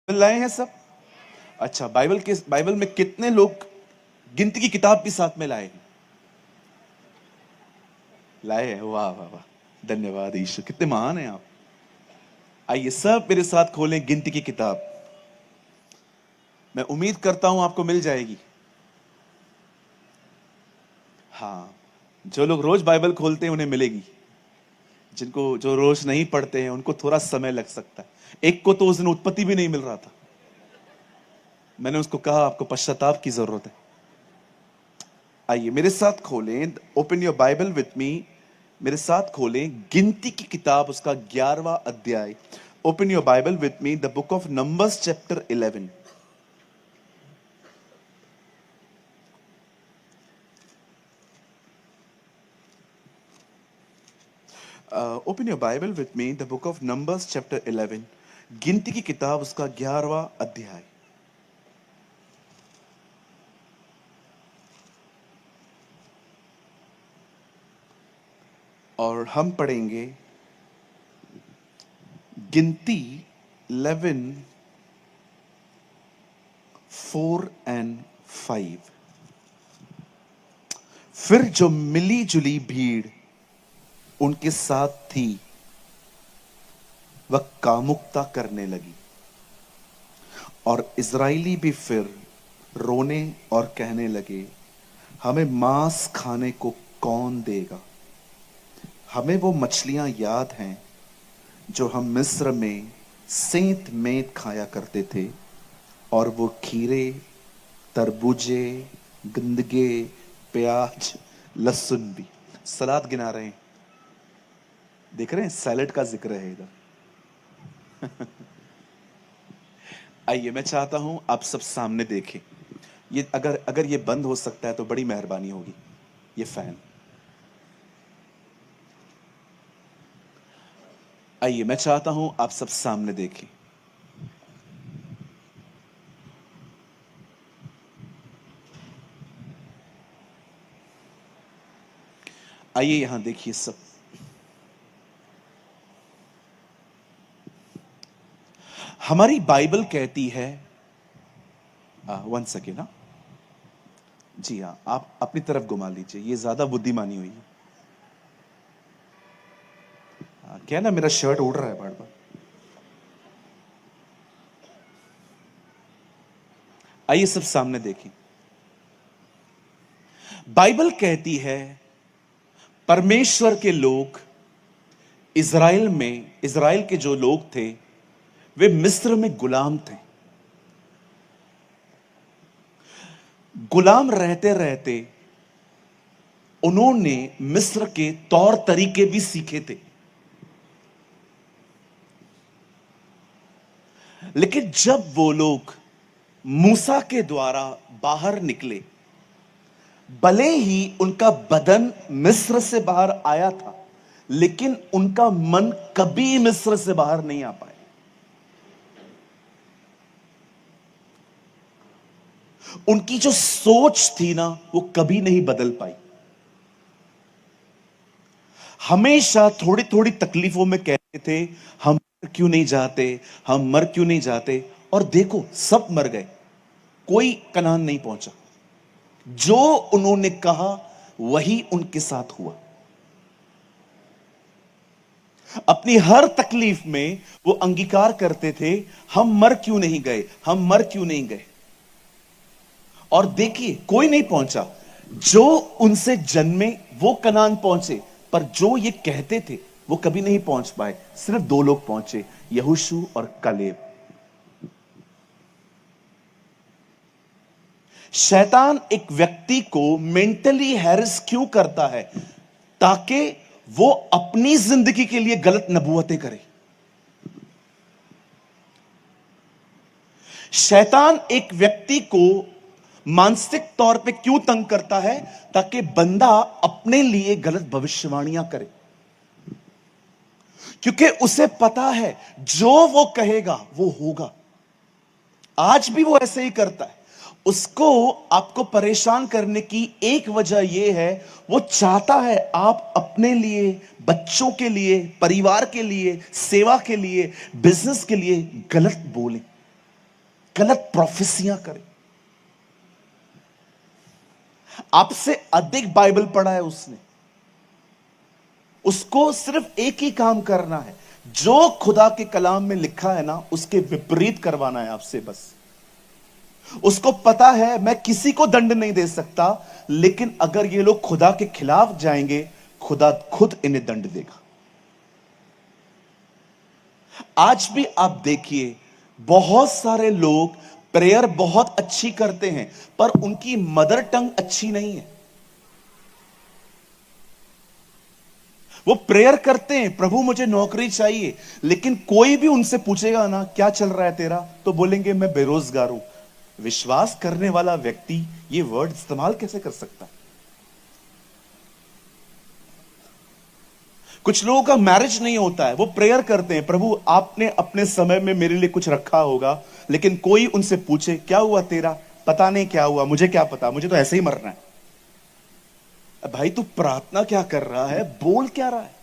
Bible लाए हैं सब? अच्छा, बाइबल में कितने लोग गिनती की किताब भी साथ में लाए हैं? लाए हैं, वाह वाह वाह, धन्यवाद ईश्वर, कितने महान हैं आप। आइए सब मेरे साथ खोलें गिनती की किताब। मैं उम्मीद करता हूं आपको मिल जाएगी। हाँ, जो लोग रोज बाइबल खोलते हैं उन्हें मिलेगी। जिनको जो रोज नहीं पढ़ते हैं उनको थोड़ा समय लग सकता है। एक को तो उस दिन उत्पत्ति भी नहीं मिल रहा था। मैंने उसको कहा आपको पश्चाताप की जरूरत है। आइए मेरे साथ खोलें, open your Bible with me. मेरे साथ खोलें गिनती की किताब, उसका 11वां अध्याय। Open your Bible with me, the book of numbers chapter 11। Open your Bible with me, the book of numbers chapter 11। गिनती की किताब, उसका 11वां अध्याय। और हम पढ़ेंगे गिनती 11 4 एंड 5। फिर जो मिली जुली भीड़ उनके साथ थी वह कामुकता करने लगी, और इजराइली भी फिर रोने और कहने लगे, हमें मांस खाने को कौन देगा? हमें वो मछलियां याद हैं जो हम मिस्र में सेंत मेंत खाया करते थे, और वो खीरे, तरबूजे, गंदगे, प्याज, लहसुन भी। सलाद गिना रहे हैं, देख रहे हैं, सैलेड का जिक्र है इधर। आइए मैं चाहता हूं आप सब सामने देखें। ये अगर अगर ये बंद हो सकता है तो बड़ी मेहरबानी होगी। ये फैन, आइए मैं चाहता हूं आप सब सामने देखें। आइए यहां देखिए सब। हमारी बाइबल कहती है, वन सेकेंड ना, जी हाँ, आप अपनी तरफ घुमा लीजिए, ये ज्यादा बुद्धिमानी हुई है। क्या ना, मेरा शर्ट उड़ रहा है बार बार। आइए सब सामने देखें। बाइबल कहती है परमेश्वर के लोग इज़राइल के जो लोग थे वे मिस्र में गुलाम थे। गुलाम रहते रहते उन्होंने मिस्र के तौर तरीके भी सीखे थे। लेकिन जब वो लोग मूसा के द्वारा बाहर निकले, भले ही उनका बदन मिस्र से बाहर आया था, लेकिन उनका मन कभी मिस्र से बाहर नहीं आ पाया। उनकी जो सोच थी ना, वो कभी नहीं बदल पाई। हमेशा थोड़ी थोड़ी तकलीफों में कहते थे, हम क्यों नहीं जाते, हम मर क्यों नहीं जाते। और देखो सब मर गए, कोई कनान नहीं पहुंचा। जो उन्होंने कहा वही उनके साथ हुआ। अपनी हर तकलीफ में वो अंगीकार करते थे, हम मर क्यों नहीं गए, हम मर क्यों नहीं गए। और देखिए कोई नहीं पहुंचा। जो उनसे जन्मे वो कनान पहुंचे, पर जो ये कहते थे वो कभी नहीं पहुंच पाए। सिर्फ दो लोग पहुंचे, यहोशू और कालेब। शैतान एक व्यक्ति को मेंटली हैरेस क्यों करता है? ताकि वो अपनी जिंदगी के लिए गलत नबूवतें करे। शैतान एक व्यक्ति को मानसिक तौर पे क्यों तंग करता है? ताकि बंदा अपने लिए गलत भविष्यवाणियां करे। क्योंकि उसे पता है जो वो कहेगा वो होगा। आज भी वो ऐसे ही करता है। उसको आपको परेशान करने की एक वजह यह है, वो चाहता है आप अपने लिए, बच्चों के लिए, परिवार के लिए, सेवा के लिए, बिजनेस के लिए गलत बोलें। गलत प्रोफेसियां करे। आपसे अधिक बाइबल पढ़ा है उसने, उसको सिर्फ एक ही काम करना है, जो खुदा के कलाम में लिखा है ना उसके विपरीत करवाना है आपसे बस। उसको पता है मैं किसी को दंड नहीं दे सकता, लेकिन अगर ये लोग खुदा के खिलाफ जाएंगे खुदा खुद इन्हें दंड देगा। आज भी आप देखिए बहुत सारे लोग प्रेयर बहुत अच्छी करते हैं पर उनकी मदर टंग अच्छी नहीं है। वो प्रेयर करते हैं प्रभु मुझे नौकरी चाहिए, लेकिन कोई भी उनसे पूछेगा ना क्या चल रहा है तेरा, तो बोलेंगे मैं बेरोजगार हूं। विश्वास करने वाला व्यक्ति ये वर्ड इस्तेमाल कैसे कर सकता है? कुछ लोगों का मैरिज नहीं होता है, वो प्रेयर करते हैं प्रभु आपने अपने समय में मेरे लिए कुछ रखा होगा, लेकिन कोई उनसे पूछे क्या हुआ तेरा, पता नहीं क्या हुआ, मुझे क्या पता, मुझे तो ऐसे ही मरना है। भाई तू प्रार्थना क्या कर रहा है, बोल क्या रहा है?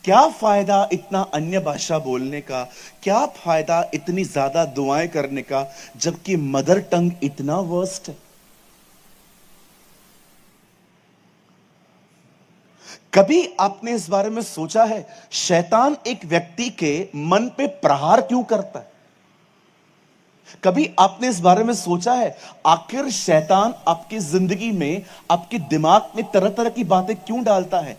क्या फायदा इतना अन्य भाषा बोलने का, क्या फायदा इतनी ज्यादा दुआएं करने का, जबकि मदर टंग इतना वर्स्ट है। कभी आपने इस बारे में सोचा है शैतान एक व्यक्ति के मन पे प्रहार क्यों करता है? कभी आपने इस बारे में सोचा है आखिर शैतान आपकी जिंदगी में, आपके दिमाग में तरह तरह की बातें क्यों डालता है?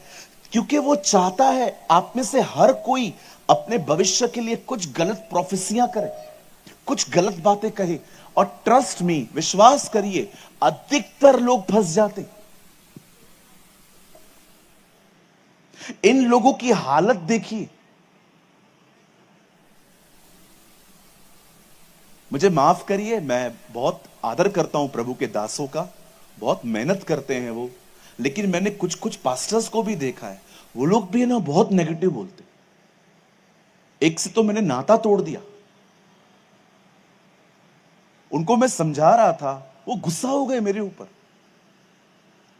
क्योंकि वो चाहता है आप में से हर कोई अपने भविष्य के लिए कुछ गलत प्रोफेसियां करे, कुछ गलत बातें कहे। और ट्रस्ट मी, विश्वास करिए, अधिकतर लोग फंस जाते। इन लोगों की हालत देखिए। मुझे माफ करिए, मैं बहुत आदर करता हूं प्रभु के दासों का, बहुत मेहनत करते हैं वो, लेकिन मैंने कुछ कुछ पास्टर्स को भी देखा है, वो लोग भी ना बहुत नेगेटिव बोलते। एक से तो मैंने नाता तोड़ दिया, उनको मैं समझा रहा था, वो गुस्सा हो गए मेरे ऊपर।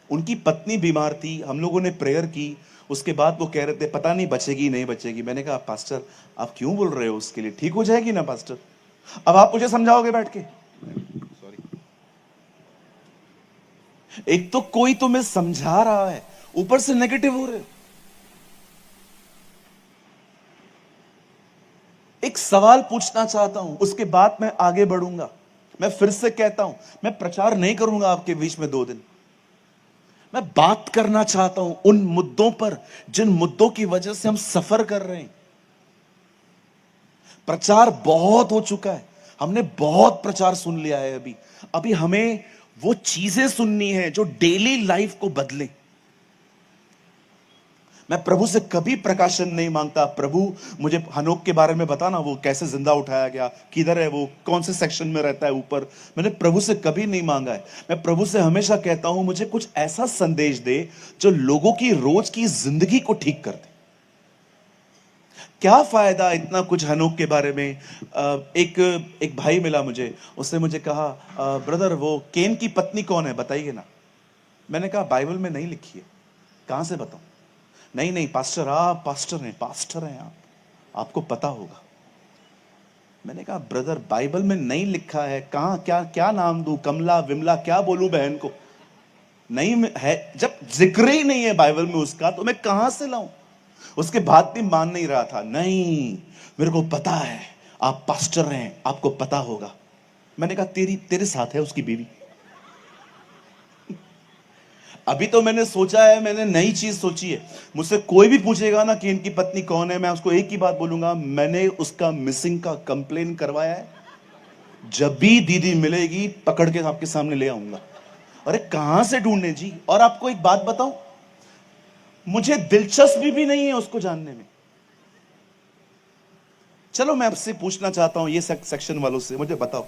उनकी पत्नी बीमार थी, हम लोगों ने प्रेयर की, उसके बाद वो कह रहे थे पता नहीं बचेगी नहीं बचेगी। मैंने कहा पास्टर आप क्यों बोल रहे हो, उसके लिए ठीक हो जाएगी ना पास्टर, अब आप मुझे समझाओगे बैठ के? सॉरी, एक तो कोई तुम्हें समझा रहा है, ऊपर से नेगेटिव हो रहे हो। एक सवाल पूछना चाहता हूं, उसके बाद मैं आगे बढ़ूंगा। मैं फिर से कहता हूं, मैं प्रचार नहीं करूंगा आपके बीच में 2 दिन। मैं बात करना चाहता हूं उन मुद्दों पर जिन मुद्दों की वजह से हम सफर कर रहे हैं। प्रचार बहुत हो चुका है, हमने बहुत प्रचार सुन लिया है। अभी अभी हमें वो चीजें सुननी है जो डेली लाइफ को बदले। मैं प्रभु से कभी प्रकाशन नहीं मांगता, प्रभु मुझे हनोक के बारे में बताना, वो कैसे जिंदा उठाया गया, किधर है वो, कौन से सेक्शन में रहता है ऊपर। मैंने प्रभु से कभी नहीं मांगा है। मैं प्रभु से हमेशा कहता हूं मुझे कुछ ऐसा संदेश दे जो लोगों की रोज की जिंदगी को ठीक कर दे। क्या फायदा इतना कुछ हनोक के बारे में। एक भाई मिला मुझे, उसने मुझे कहा ब्रदर वो केन की पत्नी कौन है बताइए ना। मैंने कहा बाइबल में नहीं लिखी है। कहां से बताऊं? नहीं नहीं पास्टर, आप पास्टर हैं आप, आपको पता होगा। मैंने कहा ब्रदर बाइबल में नहीं लिखा है, कहां क्या क्या नाम दूं, कमला विमला क्या बोलूं बहन को? नहीं है, जब जिक्र ही नहीं है बाइबल में उसका तो मैं कहां से लाऊं? उसके बाद भी मान नहीं रहा था। नहीं मेरे को पता है, आप पास्टर हैं, आपको पता होगा। मैंने कहा तेरे साथ है उसकी बीवी। अभी तो मैंने सोचा है, मैंने नई चीज सोची है। मुझसे कोई भी पूछेगा ना कि इनकी पत्नी कौन है, मैं उसको एक ही बात बोलूंगा, मैंने उसका मिसिंग का कंप्लेन करवाया है। जब भी दीदी मिलेगी पकड़ के आपके सामने ले आऊंगा। अरे कहां से ढूंढने जी। और आपको एक बात बताऊं, मुझे दिलचस्पी भी नहीं है उसको जानने में। चलो मैं आपसे पूछना चाहता हूं ये सेक्शन वालों से, मुझे बताओ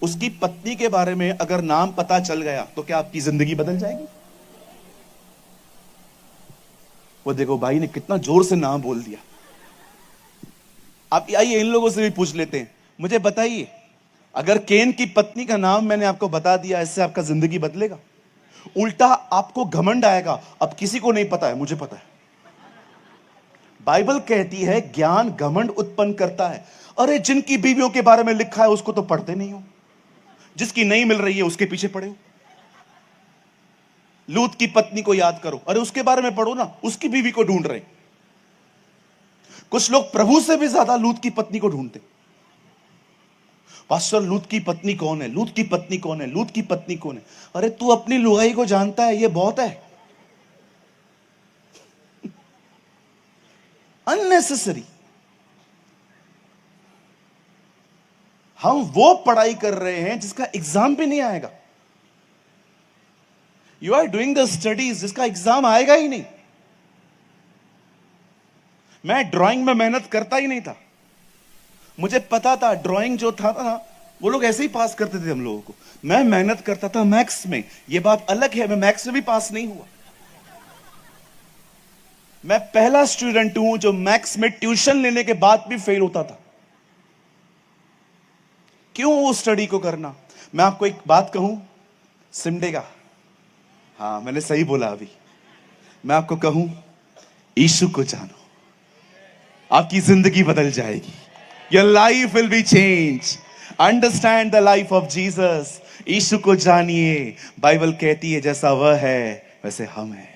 उसकी पत्नी के बारे में अगर नाम पता चल गया तो क्या आपकी जिंदगी बदल जाएगी? वो देखो भाई ने कितना जोर से नाम बोल दिया। आप आइए इन लोगों से भी पूछ लेते हैं, मुझे बताइए अगर केन की पत्नी का नाम मैंने आपको बता दिया, इससे आपका जिंदगी बदलेगा? उल्टा आपको घमंड आएगा, अब किसी को नहीं पता है, मुझे पता है। बाइबल कहती है ज्ञान घमंड उत्पन्न करता है। अरे जिनकी बीवियों के बारे में लिखा है उसको तो पढ़ते नहीं हो, जिसकी नहीं मिल रही है उसके पीछे पड़े हो। लूत की पत्नी को याद करो, अरे उसके बारे में पढ़ो ना, उसकी बीवी को ढूंढ रहे। कुछ लोग प्रभु से भी ज्यादा लूत की पत्नी को ढूंढते। पास्टर लूत की पत्नी कौन है, लूत की पत्नी कौन है, लूत की पत्नी कौन है? अरे तू अपनी लुगाई को जानता है, ये बहुत है। अननेसेसरी। हम वो पढ़ाई कर रहे हैं जिसका एग्जाम भी नहीं आएगा। You are doing the studies जिसका एग्जाम आएगा ही नहीं। मैं ड्राइंग में मेहनत करता ही नहीं था। मुझे पता था ड्राइंग जो था ना, वो लोग ऐसे ही पास करते थे हम लोगों को। मैं मेहनत करता था मैथ्स में। ये बात अलग है, मैं मैथ्स में भी पास नहीं हुआ। मैं पहला स्टूडेंट हूं जो मैथ्स में ट्यूशन लेने के बाद भी फेल होता था। क्यों वो स्टडी को करना? मैं आपको एक बात कहूं, सिमडेगा, हाँ मैंने सही बोला अभी। मैं आपको कहूं, यीशु को जानो, आपकी जिंदगी बदल जाएगी। Your life will be change. Understand the life of Jesus. यीशु को जानिए। बाइबल कहती है जैसा वह है वैसे हम हैं।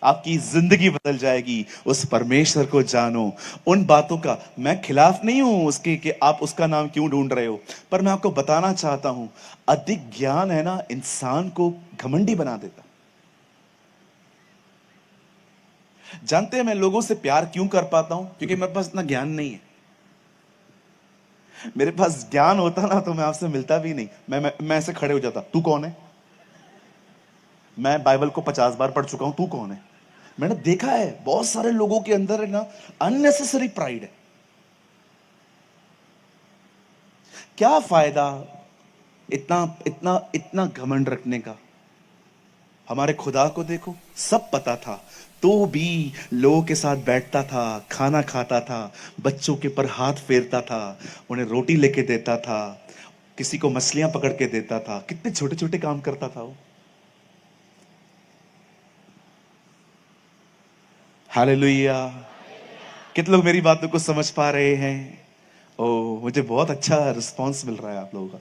आपकी जिंदगी बदल जाएगी। उस परमेश्वर को जानो। उन बातों का मैं खिलाफ नहीं हूं उसके कि आप उसका नाम क्यों ढूंढ रहे हो, पर मैं आपको बताना चाहता हूं, अधिक ज्ञान है ना, इंसान को घमंडी बना देता। जानते हैं मैं लोगों से प्यार क्यों कर पाता हूं? क्योंकि मेरे पास इतना ज्ञान नहीं है। मेरे पास ज्ञान होता ना तो मैं आपसे मिलता भी नहीं। मैं ऐसे खड़े हो जाता, तू कौन है? मैं बाइबल को 50 बार पढ़ चुका हूं, तू कौन है? मैंने देखा है बहुत सारे लोगों के अंदर है ना, अननेसेसरी प्राइड है। क्या फायदा इतना इतना इतना घमंड रखने का? हमारे खुदा को देखो, सब पता था तो भी लोगों के साथ बैठता था, खाना खाता था, बच्चों के ऊपर हाथ फेरता था, उन्हें रोटी लेके देता था, किसी को मछलियां पकड़ के देता था। कितने छोटे छोटे काम करता था वो। हालेलुया। कितने लोग मेरी बातों को समझ पा रहे हैं? ओ, मुझे बहुत अच्छा रिस्पांस मिल रहा है आप लोगों का।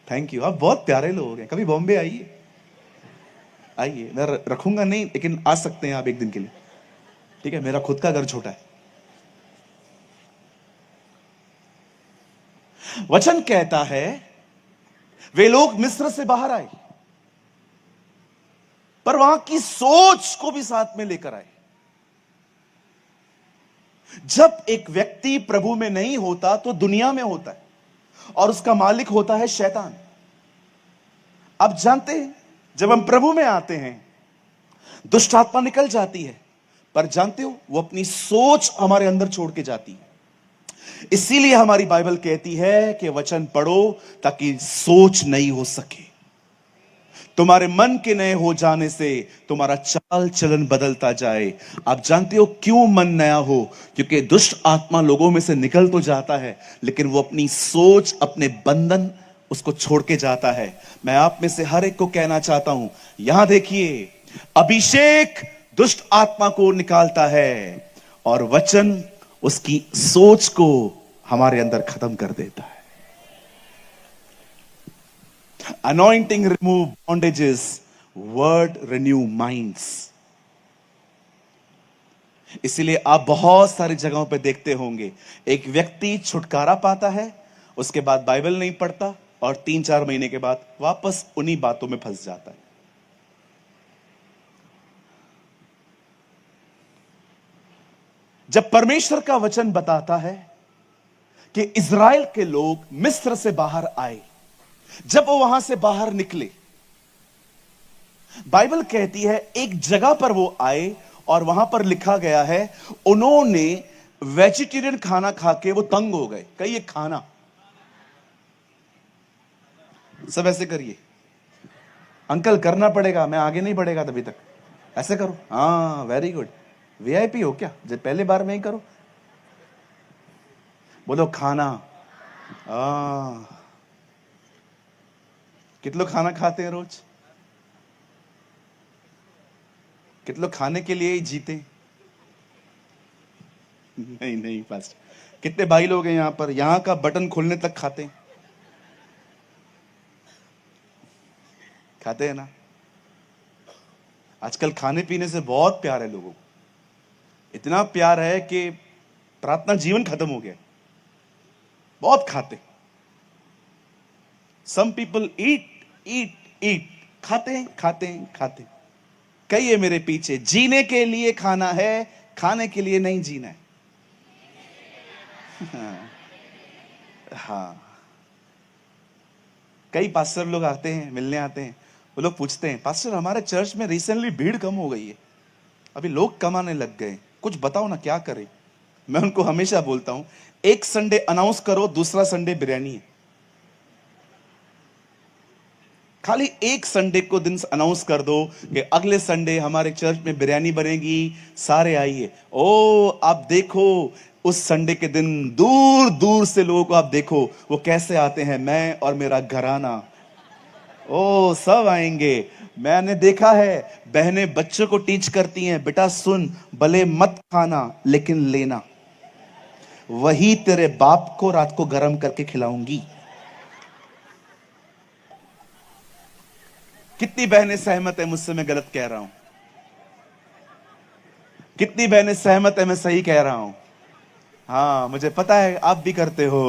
Thank you. आप बहुत प्यारे लोग हैं। कभी बॉम्बे आइए, आइए। मैं रखूंगा नहीं, लेकिन आ सकते हैं आप एक दिन के लिए, ठीक है? मेरा खुद का घर छोटा है। वचन कहता है वे लोग मिस्र से बाहर आए, पर वहां की सोच को भी साथ में लेकर आए। जब एक व्यक्ति प्रभु में नहीं होता तो दुनिया में होता है, और उसका मालिक होता है शैतान। आप जानते हैं जब हम प्रभु में आते हैं दुष्ट आत्मा निकल जाती है, पर जानते हो वो अपनी सोच हमारे अंदर छोड़ के जाती है। इसीलिए हमारी बाइबल कहती है कि वचन पढ़ो ताकि सोच नई हो सके। तुम्हारे मन के नए हो जाने से तुम्हारा चाल चलन बदलता जाए। आप जानते हो क्यों मन नया हो? क्योंकि दुष्ट आत्मा लोगों में से निकल तो जाता है, लेकिन वो अपनी सोच, अपने बंधन उसको छोड़ के जाता है। मैं आप में से हर एक को कहना चाहता हूं, यहां देखिए, अभिषेक दुष्ट आत्मा को निकालता है और वचन उसकी सोच को हमारे अंदर खत्म कर देता है। Anointing remove bondages, word renew minds. इसीलिए आप बहुत सारी जगहों पे देखते होंगे एक व्यक्ति छुटकारा पाता है, उसके बाद बाइबल नहीं पढ़ता और 3-4 महीने के बाद वापस उन्हीं बातों में फंस जाता है। जब परमेश्वर का वचन बताता है कि इज़राइल के लोग मिस्र से बाहर आए, जब वो वहां से बाहर निकले, बाइबल कहती है एक जगह पर वो आए और वहां पर लिखा गया है उन्होंने वेजिटेरियन खाना खा के वो तंग हो गए। कहिए खाना। सब ऐसे करिए। अंकल करना पड़ेगा, मैं आगे नहीं बढ़ेगा तभी तक। ऐसे करो। हाँ वेरी गुड। वीआईपी हो क्या? जब पहले बार में ही करो। बोलो खाना। कितने लोग खाना खाते हैं रोज? कितने लोग खाने के लिए ही जीते? नहीं नहीं पास्टर, कितने भाई लोग हैं यहां पर, यहां का बटन खोलने तक खाते हैं? खाते हैं ना? आजकल खाने पीने से बहुत प्यार है लोगों को, इतना प्यार है कि प्रार्थना जीवन खत्म हो गया। बहुत खाते, सम पीपल ईट ईट ईट, खाते हैं खाते हैं खाते हैं। कई है मेरे पीछे, जीने के लिए खाना है, खाने के लिए नहीं जीना है। हाँ, हाँ। कई पास्टर लोग आते हैं, मिलने आते हैं, वो लोग पूछते हैं, पास्टर हमारे चर्च में रिसेंटली भीड़ कम हो गई है, अभी लोग कम आने लग गए, कुछ बताओ ना क्या करें। मैं उनको हमेशा बोलता हूं, एक संडे अनाउंस करो, दूसरा संडे बिरयानी है। खाली एक संडे को दिन अनाउंस कर दो कि अगले संडे हमारे चर्च में बिरयानी बनेगी, सारे आइए। ओ आप देखो, उस संडे के दिन दूर दूर से लोगों को आप देखो वो कैसे आते हैं, मैं और मेरा घराना, ओ सब आएंगे। मैंने देखा है बहनें बच्चों को टीच करती हैं, बेटा सुन, भले मत खाना लेकिन लेना, वही तेरे बाप को रात को गर्म करके खिलाऊंगी। कितनी बहनें सहमत है मुझसे, मैं गलत कह रहा हूं? कितनी बहनें सहमत है मैं सही कह रहा हूं? हाँ मुझे पता है आप भी करते हो।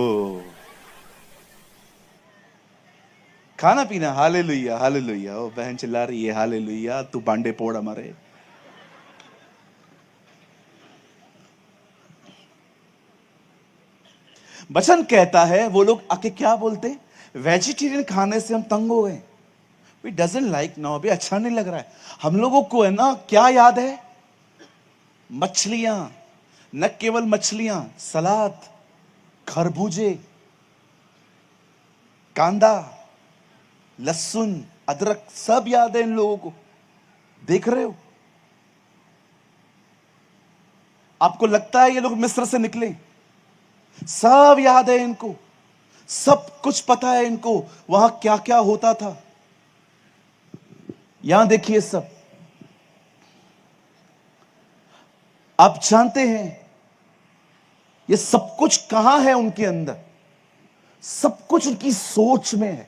खाना पीना, हालेलुया हालेलुया। ओ बहन चिल्ला रही है हालेलुया, तू बांडे पोड़ हमारे। वचन कहता है, वो लोग आके क्या बोलते, वेजिटेरियन खाने से हम तंग हो गए, वी डजंट लाइक नाउ, अभी अच्छा नहीं लग रहा है। हम लोगों को है ना क्या याद है, मछलियां, न केवल मछलियां, सलाद, खरबूजे, कांदा, लहसुन, अदरक, सब याद है इन लोगों को। देख रहे हो, आपको लगता है ये लोग मिस्र से निकले? सब याद है इनको, सब कुछ पता है इनको, वहां क्या क्या होता था। यहां देखिए सब, आप जानते हैं ये सब कुछ कहां है उनके अंदर, सब कुछ उनकी सोच में है,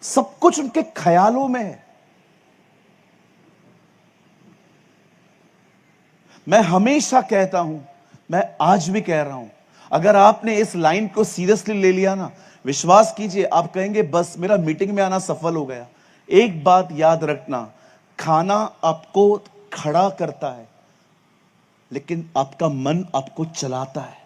सब कुछ उनके ख्यालों में है। मैं हमेशा कहता हूं, मैं आज भी कह रहा हूं, अगर आपने इस लाइन को सीरियसली ले लिया ना, विश्वास कीजिए आप कहेंगे बस मेरा मीटिंग में आना सफल हो गया। एक बात याद रखना, खाना आपको खड़ा करता है लेकिन आपका मन आपको चलाता है।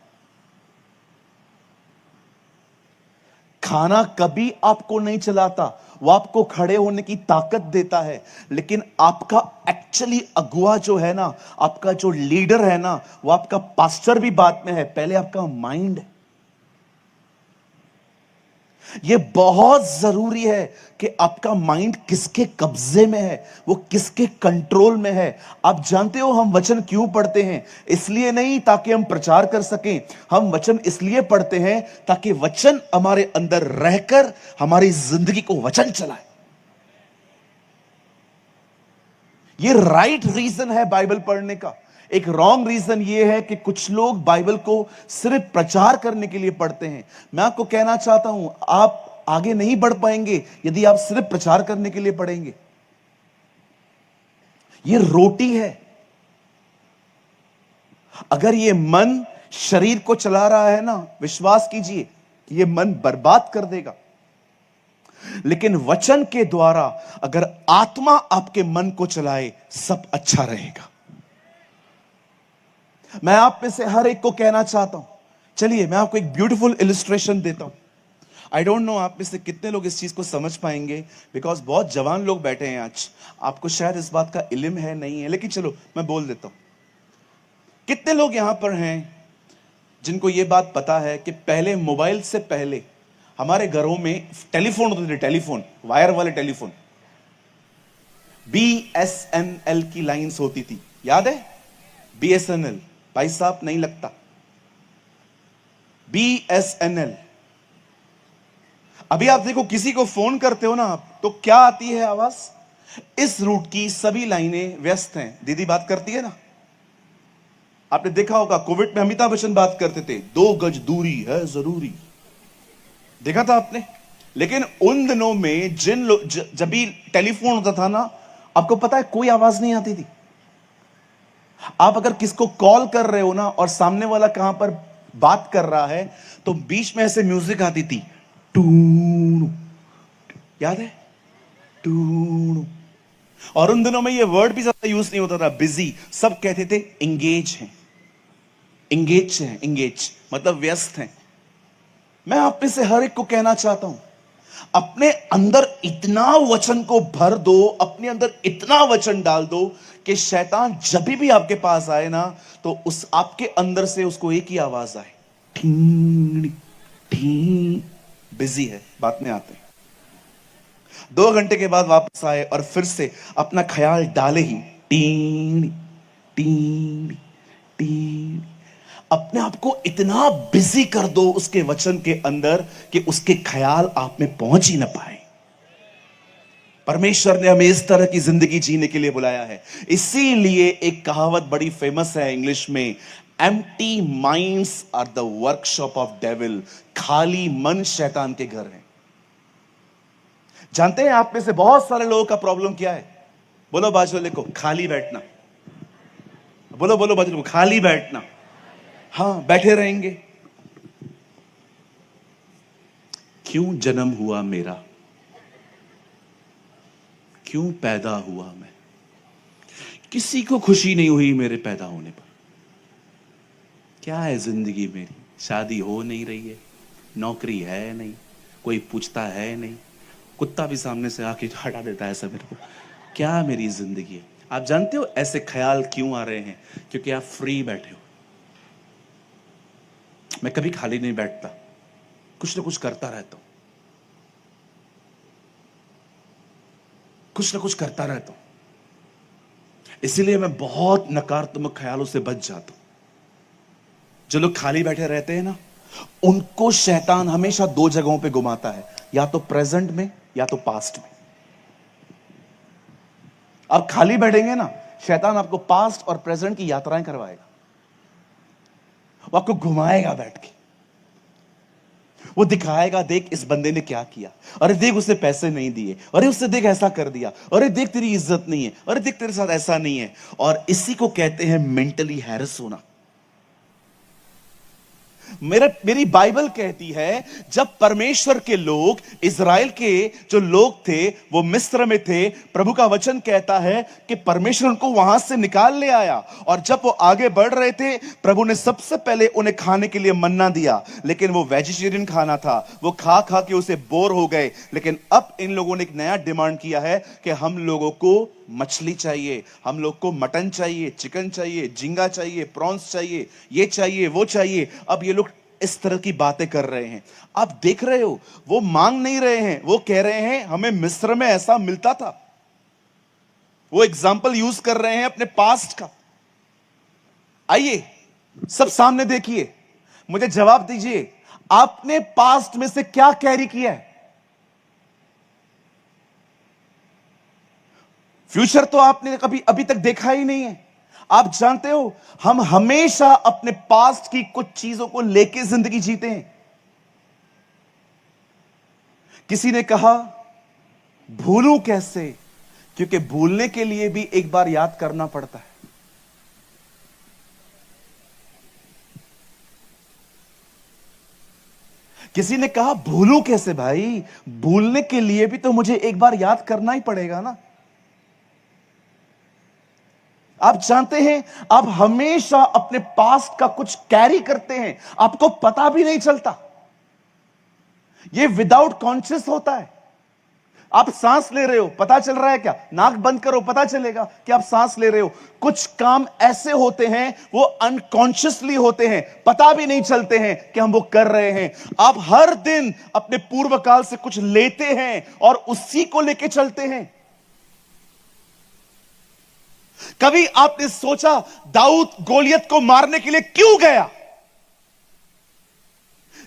खाना कभी आपको नहीं चलाता, वो आपको खड़े होने की ताकत देता है, लेकिन आपका एक्चुअली अगुआ जो है ना, आपका जो लीडर है ना, वो आपका पास्टर भी बाद में है, पहले आपका माइंड है। यह बहुत जरूरी है कि आपका माइंड किसके कब्जे में है, वो किसके कंट्रोल में है। आप जानते हो हम वचन क्यों पढ़ते हैं? इसलिए नहीं ताकि हम प्रचार कर सकें, हम वचन इसलिए पढ़ते हैं ताकि वचन हमारे अंदर रहकर हमारी जिंदगी को वचन चलाए। ये राइट रीजन है बाइबल पढ़ने का। एक रॉन्ग रीजन ये है कि कुछ लोग बाइबल को सिर्फ प्रचार करने के लिए पढ़ते हैं। मैं आपको कहना चाहता हूं, आप आगे नहीं बढ़ पाएंगे यदि आप सिर्फ प्रचार करने के लिए पढ़ेंगे। ये रोटी है, अगर ये मन शरीर को चला रहा है ना, विश्वास कीजिए कि ये मन बर्बाद कर देगा। लेकिन वचन के द्वारा अगर आत्मा आपके मन को चलाए, सब अच्छा रहेगा। मैं आप में से हर एक को कहना चाहता हूं, चलिए मैं आपको एक ब्यूटीफुल इलिस्ट्रेशन देता हूं। आई डोंट नो आप में से कितने लोग इस चीज को समझ पाएंगे, बिकॉज बहुत जवान लोग बैठे हैं आज, आपको शायद इस बात का इल्म है नहीं है, लेकिन चलो मैं बोल देता हूं। कितने लोग यहां पर हैं जिनको यह बात पता है कि पहले, मोबाइल से पहले हमारे घरों में टेलीफोन होते थे, टेलीफोन, वायर वाले टेलीफोन, BSNL की लाइंस होती थी, याद है? BSNL, भाई साहब नहीं लगता, BSNL। अभी आप देखो किसी को फोन करते हो ना आप, तो क्या आती है आवाज? इस रूट की सभी लाइनें व्यस्त हैं, दीदी बात करती है ना, आपने देखा होगा कोविड में अमिताभ बच्चन बात करते थे, 2 गज दूरी है जरूरी। देखा था आपने? लेकिन उन दिनों में जब भी टेलीफोन होता था ना, आपको पता है कोई आवाज नहीं आती थी। आप अगर किसको कॉल कर रहे हो ना और सामने वाला कहां पर बात कर रहा है, तो बीच में ऐसे म्यूजिक आती थी, टूणु, याद है? टूणु। और उन दिनों में ये वर्ड भी ज्यादा यूज नहीं होता था, बिजी। सब कहते थे एंगेज हैं, एंगेज हैं, एंगेज मतलब व्यस्त हैं। मैं आप में से हर एक को कहना चाहता हूं, अपने अंदर इतना वचन को भर दो, अपने अंदर इतना वचन डाल दो कि शैतान जब भी आपके पास आए ना, तो उस आपके अंदर से उसको एक ही आवाज आए, ठीक ठीक। बिजी है, बात में आते हैं। 2 घंटे के बाद वापस आए और फिर से अपना ख्याल डाले ही, टीन टीन टीन। अपने आप को इतना बिजी कर दो उसके वचन के अंदर कि उसके ख्याल आप में पहुंच ही ना पाए। परमेश्वर ने हमें इस तरह की जिंदगी जीने के लिए बुलाया है। इसीलिए एक कहावत बड़ी फेमस है इंग्लिश में, empty minds are the workshop of devil. खाली मन शैतान के घर है। जानते हैं आप में से बहुत सारे लोगों का प्रॉब्लम क्या है? बोलो बाजू वाले को, खाली बैठना। बोलो बोलो बाजू वाले को, खाली बैठना। हाँ, बैठे रहेंगे। क्यों जन्म हुआ मेरा, क्यों पैदा हुआ मैं? किसी को खुशी नहीं हुई मेरे पैदा होने पर। क्या है जिंदगी मेरी? शादी हो नहीं रही है, नौकरी है नहीं, कोई पूछता है नहीं, कुत्ता भी सामने से आके हटा देता है ऐसा मेरे को। क्या मेरी जिंदगी है? आप जानते हो ऐसे ख्याल क्यों आ रहे हैं? क्योंकि आप फ्री बैठे हो। मैं कभी खाली नहीं बैठता, कुछ ना कुछ करता रहता हूं, कुछ ना कुछ करता रहता हूं। इसीलिए मैं बहुत नकारात्मक ख्यालों से बच जाता हूं। जो लोग खाली बैठे रहते हैं ना, उनको शैतान हमेशा 2 जगहों पे घुमाता है, या तो प्रेजेंट में या तो पास्ट में। आप खाली बैठेंगे ना, शैतान आपको पास्ट और प्रेजेंट की यात्राएं करवाएगा। वो आपको घुमाएगा बैठ के, वो दिखाएगा, देख इस बंदे ने क्या किया, अरे देख उसने पैसे नहीं दिए, अरे उससे देख ऐसा कर दिया, अरे देख तेरी इज्जत नहीं है, अरे देख तेरे साथ ऐसा नहीं है। और इसी को कहते हैं मेंटली हैरेस होना। मेरी बाइबल कहती है, जब परमेश्वर के लोग, इजराइल के जो लोग थे वो मिस्र में थे, प्रभु का वचन कहता है कि परमेश्वर उनको वहां से निकाल ले आया। और जब वो आगे बढ़ रहे थे, प्रभु ने सबसे पहले उन्हें खाने के लिए मन्ना दिया, लेकिन वो वेजिटेरियन खाना था। वो खा खा के उसे बोर हो गए। लेकिन अब इन लोगों ने एक नया डिमांड किया है कि हम लोगों को मछली चाहिए, हम लोग को मटन चाहिए, चिकन चाहिए, झींगा चाहिए, प्रॉन्स चाहिए, ये चाहिए, वो चाहिए। अब ये लोग इस तरह की बातें कर रहे हैं। आप देख रहे हो, वो मांग नहीं रहे हैं, वो कह रहे हैं हमें मिस्र में ऐसा मिलता था। वो एग्जाम्पल यूज कर रहे हैं अपने पास्ट का। आइए सब सामने देखिए, मुझे जवाब दीजिए, आपने पास्ट में से क्या कैरी किया है? फ्यूचर तो आपने कभी अभी तक देखा ही नहीं है। आप जानते हो, हम हमेशा अपने पास्ट की कुछ चीजों को लेके जिंदगी जीते हैं। किसी ने कहा भूलूं कैसे, क्योंकि भूलने के लिए भी एक बार याद करना पड़ता है। किसी ने कहा भूलूं कैसे भाई, भूलने के लिए भी तो मुझे एक बार याद करना ही पड़ेगा ना। आप जानते हैं, आप हमेशा अपने पास्ट का कुछ कैरी करते हैं, आपको पता भी नहीं चलता। यह विदाउट कॉन्शियस होता है। आप सांस ले रहे हो, पता चल रहा है क्या? नाक बंद करो, पता चलेगा कि आप सांस ले रहे हो। कुछ काम ऐसे होते हैं, वो अनकॉन्शियसली होते हैं, पता भी नहीं चलते हैं कि हम वो कर रहे हैं। आप हर दिन अपने पूर्व काल से कुछ लेते हैं और उसी को लेके चलते हैं। कभी आपने सोचा दाऊद गोलियत को मारने के लिए क्यों गया?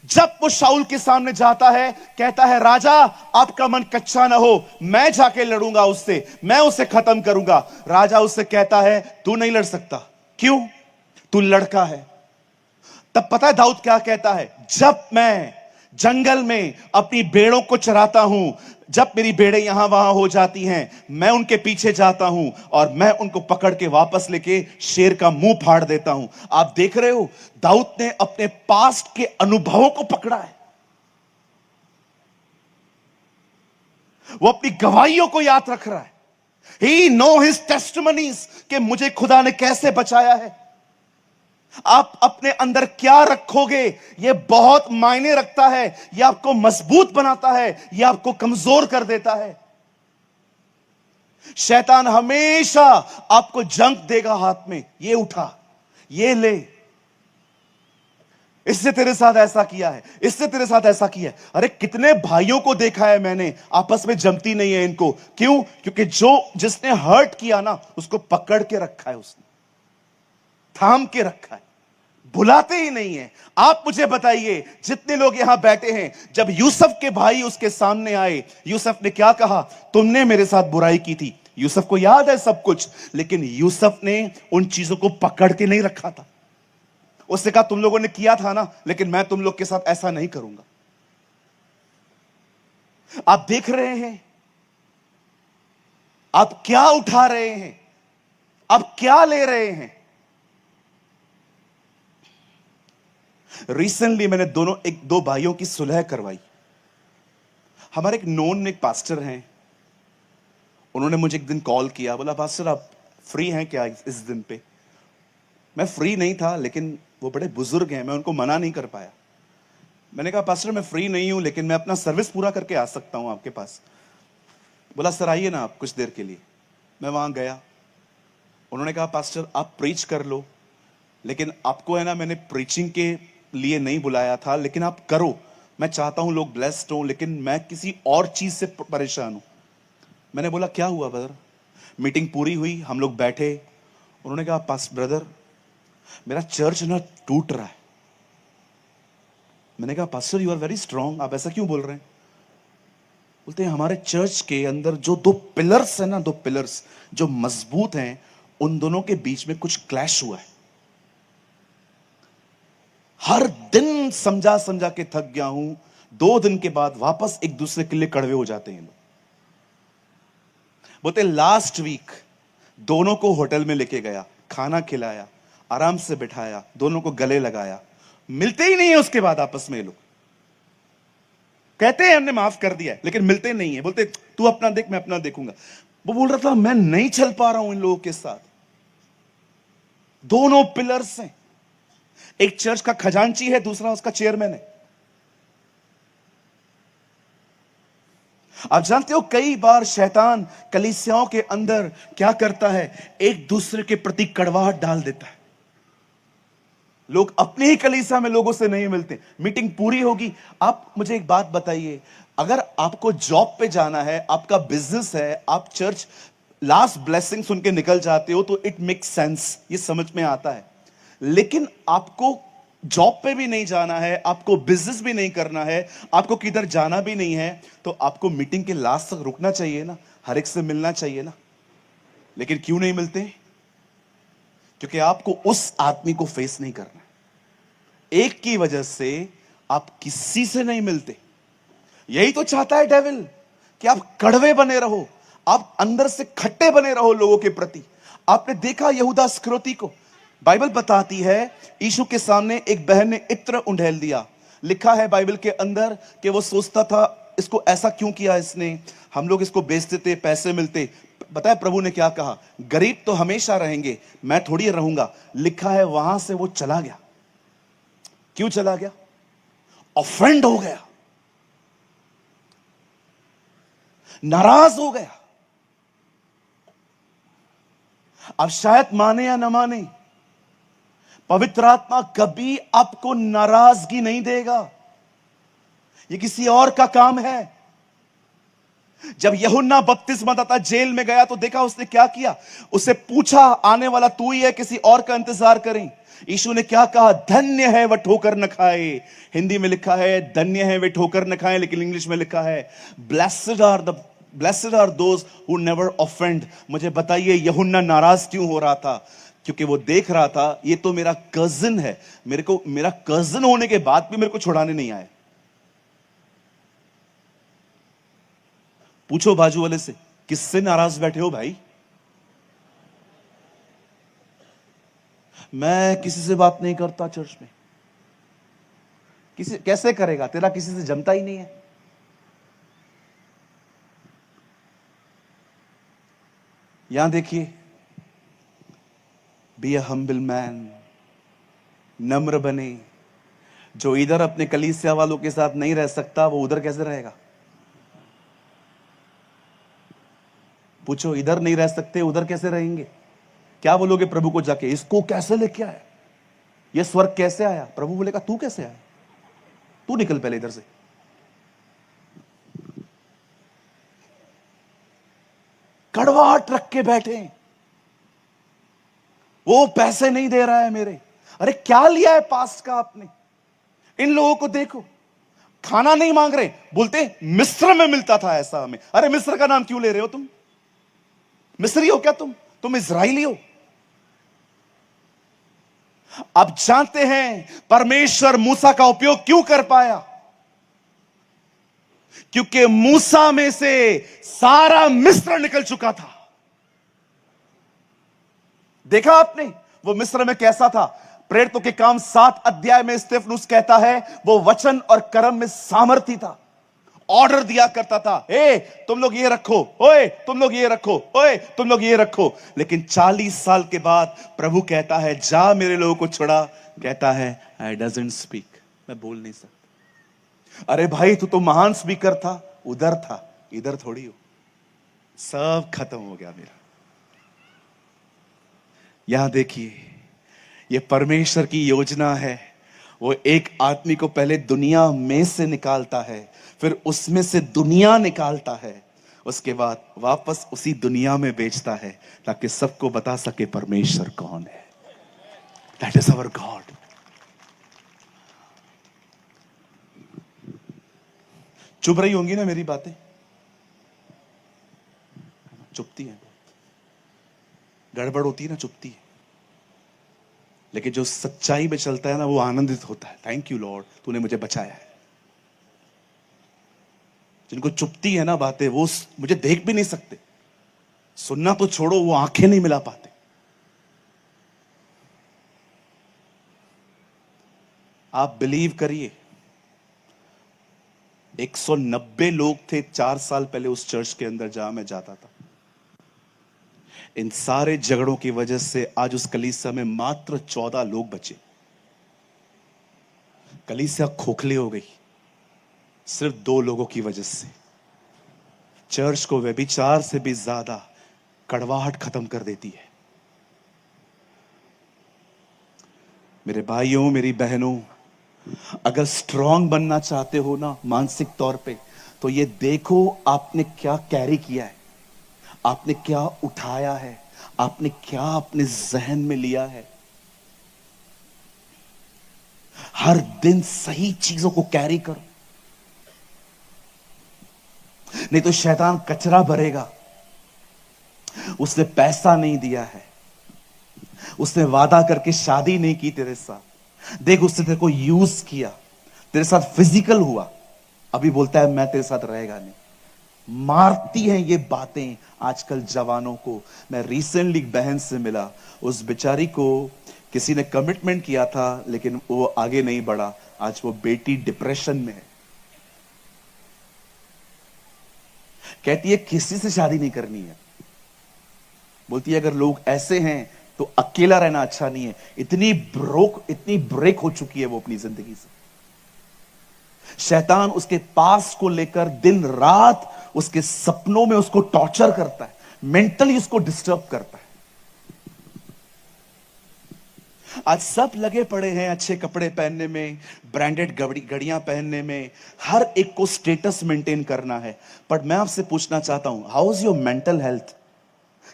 जब वो शाऊल के सामने जाता है, कहता है राजा आपका मन कच्चा ना हो, मैं जाके लड़ूंगा उससे, मैं उसे खत्म करूंगा। राजा उससे कहता है तू नहीं लड़ सकता। क्यों? तू लड़का है। तब पता है दाऊद क्या कहता है, जब मैं जंगल में अपनी भेड़ों को चराता हूं, जब मेरी भेड़ें यहां वहां हो जाती हैं, मैं उनके पीछे जाता हूं और मैं उनको पकड़ के वापस लेके शेर का मुंह फाड़ देता हूं। आप देख रहे हो, दाऊद ने अपने पास्ट के अनुभवों को पकड़ा है। वो अपनी गवाहियों को याद रख रहा है। He know his testimonies कि मुझे खुदा ने कैसे बचाया है। आप अपने अंदर क्या रखोगे यह बहुत मायने रखता है। यह आपको मजबूत बनाता है, यह आपको कमजोर कर देता है। शैतान हमेशा आपको जंक देगा हाथ में, ये उठा, ये ले, इससे तेरे साथ ऐसा किया है, इससे तेरे साथ ऐसा किया है। अरे कितने भाइयों को देखा है मैंने, आपस में जमती नहीं है इनको। क्यों? क्योंकि जिसने हर्ट किया ना, उसको पकड़ के रखा है, उसने थाम के रखा है, भुलाते ही नहीं है। आप मुझे बताइए, जितने लोग यहां बैठे हैं, जब यूसुफ के भाई उसके सामने आए, यूसुफ ने क्या कहा? तुमने मेरे साथ बुराई की थी। यूसुफ को याद है सब कुछ, लेकिन यूसुफ ने उन चीजों को पकड़ के नहीं रखा था। उसने कहा तुम लोगों ने किया था ना, लेकिन मैं तुम लोग के साथ ऐसा नहीं करूंगा। आप देख रहे हैं, आप क्या उठा रहे हैं, आप क्या ले रहे हैं। रिसेंटली मैंने दो भाइयों की सुलह करवाई। हमारे एक नोन में एक पास्टर हैं, उन्होंने मुझे एक दिन कॉल किया, बोला पास्टर आप फ्री हैं क्या इस दिन पे? मैं फ्री नहीं था, लेकिन वो बड़े बुजुर्ग हैं, मैं उनको मना नहीं कर पाया। मैंने कहा पास्टर मैं फ्री नहीं हूं, लेकिन मैं अपना सर्विस पूरा करके आ सकता हूं आपके पास। बोला सर आइए ना आप कुछ देर के लिए। मैं वहां गया, उन्होंने कहा पास्टर आप प्रीच कर लो, लेकिन आपको है ना मैंने प्रीचिंग के लिए नहीं बुलाया था, लेकिन आप करो। मैं चाहता हूं लोग ब्लेस्ड हो, लेकिन मैं किसी और चीज से परेशान हूं। मैंने बोला क्या हुआ ब्रदर? मीटिंग पूरी हुई, हम लोग बैठे, उन्होंने कहा पास ब्रदर मेरा चर्च ना टूट रहा है। मैंने कहा pastor you are very strong, आप ऐसा क्यों बोल रहे हैं? बोलते हैं हमारे चर्च के अंदर जो दो पिलर्स है ना, दो पिलर्स जो मजबूत हैं, उन दोनों के बीच में कुछ क्लैश हुआ है। हर दिन समझा समझा के थक गया हूं, 2 दिन के बाद वापस एक दूसरे के लिए कड़वे हो जाते हैं लोग। बोलते लास्ट वीक दोनों को होटल में लेके गया, खाना खिलाया, आराम से बिठाया, दोनों को गले लगाया, मिलते ही नहीं है उसके बाद आपस में। लोग कहते हैं हमने माफ कर दिया है, लेकिन मिलते नहीं है। बोलते तू अपना देख मैं अपना देखूंगा। वो बोल रहा था मैं नहीं चल पा रहा हूं इन लोगों के साथ। दोनों पिलर्स हैं, एक चर्च का खजांची है, दूसरा उसका चेयरमैन है। आप जानते हो कई बार शैतान कलीसियाओं के अंदर क्या करता है, एक दूसरे के प्रति कड़वाहट डाल देता है। लोग अपने ही कलीसिया में लोगों से नहीं मिलते। मीटिंग पूरी होगी, आप मुझे एक बात बताइए, अगर आपको जॉब पे जाना है, आपका बिजनेस है, आप चर्च लास्ट ब्लेसिंग सुन के निकल जाते हो, तो इट मेक्स सेंस, ये समझ में आता है। लेकिन आपको जॉब पे भी नहीं जाना है, आपको बिजनेस भी नहीं करना है, आपको किधर जाना भी नहीं है, तो आपको मीटिंग के लास्ट तक रुकना चाहिए ना, हर एक से मिलना चाहिए ना। लेकिन क्यों नहीं मिलते? क्योंकि आपको उस आदमी को फेस नहीं करना। एक की वजह से आप किसी से नहीं मिलते। यही तो चाहता है डेविल, कि आप कड़वे बने रहो, आप अंदर से खट्टे बने रहो लोगों के प्रति। आपने देखा यहूदा इस्करियोती को, बाइबल बताती है यीशु के सामने एक बहन ने इत्र उंडेल दिया। लिखा है बाइबल के अंदर कि वो सोचता था इसको ऐसा क्यों किया इसने, हम लोग इसको बेच देते, पैसे मिलते। बताया प्रभु ने क्या कहा, गरीब तो हमेशा रहेंगे, मैं थोड़ी रहूंगा। लिखा है वहां से वो चला गया। क्यों चला गया? ऑफेंड हो गया, नाराज हो गया। अब शायद माने या न माने, पवित्र आत्मा कभी आपको नाराजगी नहीं देगा। ये किसी और का काम है। जब यूहन्ना बपतिस्मादाता जेल में गया तो देखा उसने क्या किया, उसे पूछा आने वाला तू ही है, किसी और का इंतजार करें? यीशु ने क्या कहा, धन्य है वह ठोकर न खाए। हिंदी में लिखा है धन्य है वे ठोकर न खाए, लेकिन इंग्लिश में लिखा है blessed are those who never offend. मुझे बताइए यूहन्ना नाराज क्यों हो रहा था? क्योंकि वो देख रहा था ये तो मेरा कजिन है, मेरा कजिन होने के बाद भी मेरे को छुड़ाने नहीं आए। पूछो बाजू वाले से, किससे नाराज बैठे हो भाई? मैं किसी से बात नहीं करता चर्च में। किसी कैसे करेगा? तेरा किसी से जमता ही नहीं है। यहां देखिए, बी अ हम्बल मैन, नम्र बने। जो इधर अपने कलीसिया वालों के साथ नहीं रह सकता, वो उधर कैसे रहेगा? पूछो, इधर नहीं रह सकते उधर कैसे रहेंगे? क्या बोलोगे प्रभु को जाके, इसको कैसे लेके आया, ये स्वर्ग कैसे आया? प्रभु बोलेगा तू कैसे आया, तू निकल पहले इधर से। कड़वाहट रख के बैठे, वो पैसे नहीं दे रहा है मेरे। अरे क्या लिया है पास्ट का आपने? इन लोगों को देखो, खाना नहीं मांग रहे, बोलते मिस्र में मिलता था ऐसा हमें। अरे मिस्र का नाम क्यों ले रहे हो तुम? मिस्री हो क्या तुम इजराइली हो। अब जानते हैं परमेश्वर मूसा का उपयोग क्यों कर पाया, क्योंकि मूसा में से सारा मिस्र निकल चुका था। देखा आपने वो मिस्र में कैसा था? प्रेरितों के काम 7 अध्याय में स्तेफनुस कहता है वो वचन और कर्म में सामर्थी था, ऑर्डर दिया करता था, ए तुम लोग ये रखो, ओए तुम लोग ये रखो, ओए तुम लोग ये रखो। लेकिन 40 साल के बाद प्रभु कहता है जा मेरे लोगों को छुड़ा। कहता है आई डजंट स्पीक, मैं बोल नहीं सकता। अरे भाई तू तो महान स्पीकर था, उधर था, इधर थोड़ी हो। सब खत्म हो गया मेरा। यहां देखिए, ये परमेश्वर की योजना है। वो एक आदमी को पहले दुनिया में से निकालता है, फिर उसमें से दुनिया निकालता है, उसके बाद वापस उसी दुनिया में बेचता है, ताकि सबको बता सके परमेश्वर कौन है। That is our God. चुप रही होंगी ना मेरी बातें? चुपती है, गड़बड़ होती है ना, चुपती है। लेकिन जो सच्चाई में चलता है ना, वो आनंदित होता है। थैंक यू लॉर्ड, तूने मुझे बचाया है। जिनको चुपती है ना बातें, वो मुझे देख भी नहीं सकते, सुनना तो छोड़ो, वो आंखें नहीं मिला पाते। आप बिलीव करिए, 190 लोग थे 4 साल पहले उस चर्च के अंदर जहां मैं जाता था। इन सारे झगड़ों की वजह से आज उस कलीसिया में मात्र 14 लोग बचे। कलीसिया खोखले हो गई सिर्फ 2 लोगों की वजह से। चर्च को व्यभिचार से भी ज्यादा कड़वाहट खत्म कर देती है। मेरे भाइयों, मेरी बहनों, अगर स्ट्रांग बनना चाहते हो ना मानसिक तौर पे, तो ये देखो आपने क्या कैरी किया है, आपने क्या उठाया है, आपने क्या अपने जहन में लिया है। हर दिन सही चीजों को कैरी करो, नहीं तो शैतान कचरा भरेगा। उसने पैसा नहीं दिया है, उसने वादा करके शादी नहीं की तेरे साथ, देख उसने तेरे को यूज किया, तेरे साथ फिजिकल हुआ, अभी बोलता है मैं तेरे साथ रहेगा नहीं। मारती हैं ये बातें आजकल जवानों को। मैं रिसेंटली एक बहन से मिला, उस बेचारी को किसी ने कमिटमेंट किया था लेकिन वो आगे नहीं बढ़ा। आज वो बेटी डिप्रेशन में है, कहती है किसी से शादी नहीं करनी है। बोलती है अगर लोग ऐसे हैं तो अकेला रहना अच्छा नहीं है। इतनी ब्रेक हो चुकी है वो अपनी जिंदगी से। शैतान उसके पास को लेकर दिन रात उसके सपनों में उसको टॉर्चर करता है, मेंटली उसको डिस्टर्ब करता है। आज सब लगे पड़े हैं अच्छे कपड़े पहनने में, ब्रांडेड घड़ियां पहनने में, हर एक को स्टेटस मेंटेन करना है। पर मैं आपसे पूछना चाहता हूं, how is your mental health?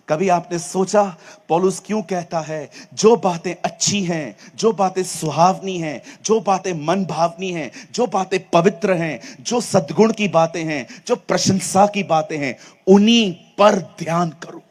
कभी आपने सोचा पौलुस क्यों कहता है जो बातें अच्छी हैं, जो बातें सुहावनी हैं, जो बातें मन भावनी हैं, जो बातें पवित्र हैं, जो सद्गुण की बातें हैं, जो प्रशंसा की बातें हैं, उन्हीं पर ध्यान करो।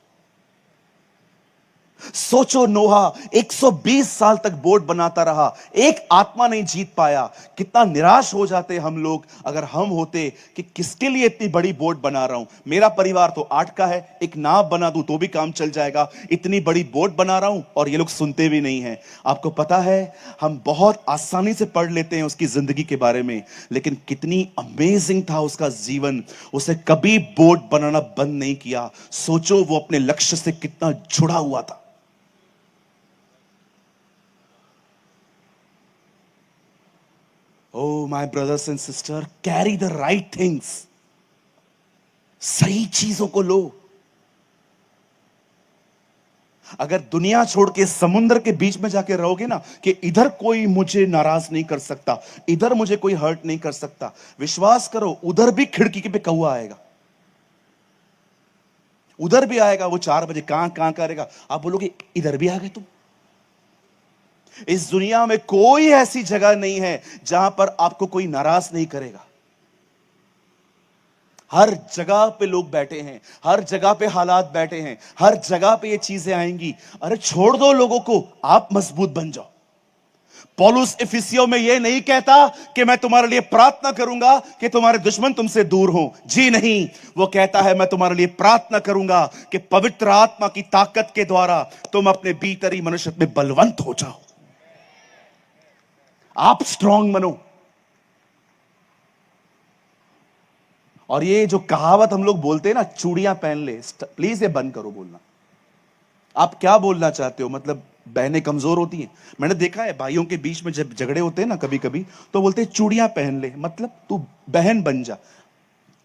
सोचो, नोहा 120 साल तक बोट बनाता रहा, एक आत्मा नहीं जीत पाया। कितना निराश हो जाते हम लोग अगर हम होते कि किसके लिए इतनी बड़ी बोट बना रहा हूं, मेरा परिवार तो 8 का है, एक नाव बना दूं तो भी काम चल जाएगा, इतनी बड़ी बोट बना रहा हूं और ये लोग सुनते भी नहीं हैं। आपको पता है, हम बहुत आसानी से पढ़ लेते हैं उसकी जिंदगी के बारे में, लेकिन कितनी अमेजिंग था उसका जीवन। उसे कभी बोट बनाना बंद नहीं किया। सोचो वो अपने लक्ष्य से कितना जुड़ा हुआ था। Oh, my brothers and sisters, carry the right things. सही चीजों को लो। अगर दुनिया छोड़ के समुद्र के बीच में जाके रहोगे ना कि इधर कोई मुझे नाराज नहीं कर सकता, इधर मुझे कोई हर्ट नहीं कर सकता, विश्वास करो उधर भी खिड़की पे कौवा आएगा, उधर भी आएगा। वो 4 बजे कहां करेगा, आप बोलोगे इधर भी आ गए तुम। इस दुनिया में कोई ऐसी जगह नहीं है जहां पर आपको कोई नाराज नहीं करेगा। हर जगह पे लोग बैठे हैं, हर जगह पे हालात बैठे हैं, हर जगह पे ये चीजें आएंगी। अरे छोड़ दो लोगों को, आप मजबूत बन जाओ। पौलुस इफिसियों में यह नहीं कहता कि मैं तुम्हारे लिए प्रार्थना करूंगा कि तुम्हारे दुश्मन तुमसे दूर हो। जी नहीं, वो कहता है मैं तुम्हारे लिए प्रार्थना करूंगा कि पवित्र आत्मा की ताकत के द्वारा तुम अपने भीतरी मनुष्य में बलवंत हो जाओ, आप स्ट्रांग बनो। और ये जो कहावत हम लोग बोलते हैं ना, चूड़ियां पहन ले, प्लीज ये बंद करो बोलना। आप क्या बोलना चाहते हो? मतलब बहनें कमजोर होती हैं? मैंने देखा है भाइयों के बीच में जब झगड़े होते हैं ना कभी कभी, तो बोलते हैं चूड़ियां पहन ले, मतलब तू बहन बन जा।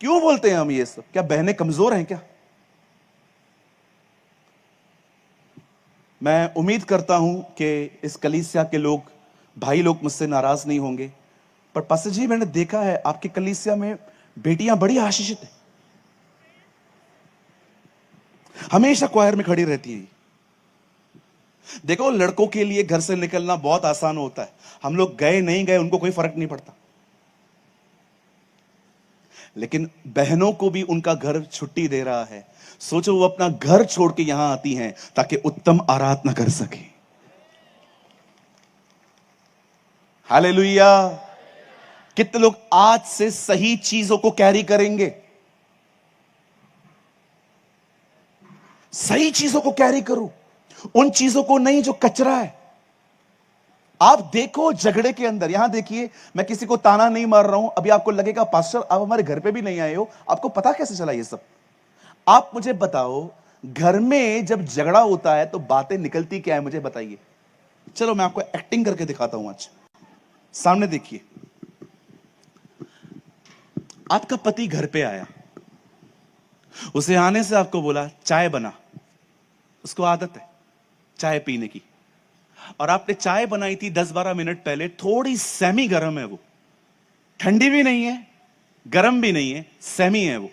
क्यों बोलते हैं हम ये सब? क्या बहनें कमजोर हैं क्या? मैं उम्मीद करता हूं कि इस कलीसिया के लोग, भाई लोग मुझसे नाराज नहीं होंगे, पर पास्टर जी मैंने देखा है आपकी कलीसिया में बेटियां बड़ी आशीषित हैं, हमेशा क्वायर में खड़ी रहती हैं। देखो, लड़कों के लिए घर से निकलना बहुत आसान होता है, हम लोग गए नहीं गए उनको कोई फर्क नहीं पड़ता, लेकिन बहनों को भी उनका घर छुट्टी दे रहा है। सोचो वो अपना घर छोड़ के यहां आती हैं ताकि उत्तम आराधना कर सके। हालेलुया। कितने लोग आज से सही चीजों को कैरी करेंगे? सही चीजों को कैरी करो, उन चीजों को नहीं जो कचरा है। आप देखो झगड़े के अंदर, यहां देखिए, मैं किसी को ताना नहीं मार रहा हूं। अभी आपको लगेगा पास्टर आप हमारे घर पे भी नहीं आए हो, आपको पता कैसे चला ये सब? आप मुझे बताओ, घर में जब झगड़ा होता है तो बातें निकलती क्या है, मुझे बताइए। चलो मैं आपको एक्टिंग करके दिखाता हूं। आज सामने देखिए, आपका पति घर पे आया, उसे आने से आपको बोला चाय बना, उसको आदत है चाय पीने की, और आपने चाय बनाई थी 10-12 मिनट पहले, थोड़ी सेमी गर्म है वो, ठंडी भी नहीं है गर्म भी नहीं है, सेमी है वो,